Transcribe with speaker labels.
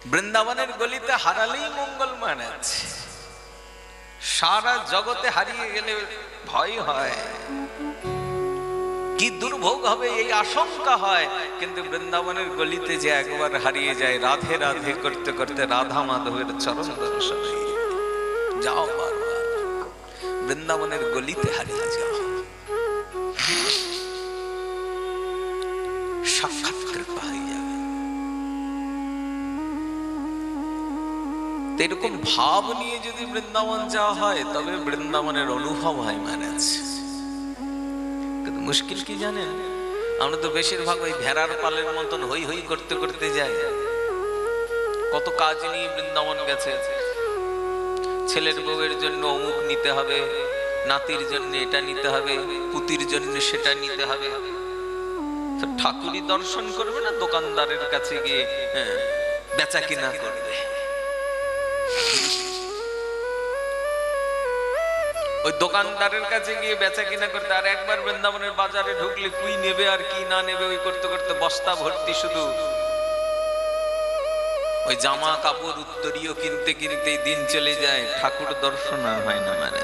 Speaker 1: বৃন্দাবনের গলিতে হারালেই মঙ্গল মানাচ্ছে, সারা জগতে হারিয়ে গেলে ভয় হয়, কি দুর্ভোগ হবে এই আশঙ্কা হয়। কিন্তু বৃন্দাবনের গলিতে যে একবার হারিয়ে যায়, রাধে রাধে করতে করতে রাধা মাধবের চরণ দর্শন যাও, বারবার বৃন্দাবনের গলিতে হারিয়ে যাও, সাক্ষাৎ কৃপা হয়ে যাবে। এরকম ভাব নিয়ে যদি বৃন্দাবন যাওয়া হয় তবে বৃন্দাবনের অনুভব হয় মানাচ্ছে। কিন্তু মুশকিল কি জানেন, আমরা তো বেশিরভাগ ওই ভেড়ার পালের মতন হই হই করতে করতে যাই। কত কাজ নিয়ে বৃন্দাবন গেছে, ছেলের বউয়ের জন্য অমুক নিতে হবে, নাতির জন্য এটা নিতে হবে, পুতির জন্য সেটা নিতে হবে। ঠাকুরই দর্শন করবে না দোকানদারের কাছে গিয়ে বেচা কিনা করবে? ওই দোকানদারের কাছে গিয়ে বেচা কিনা করতে, আর একবার বৃন্দাবনের বাজারে ঢুকলে কি নেবে আর কি না নেবে ওই করতে করতে বস্তা ভর্তি শুধু ওই জামা কাপড় উত্তরীয় কিনতে কিনতে দিন চলে যায়, ঠাকুর দর্শন হয় না মানে।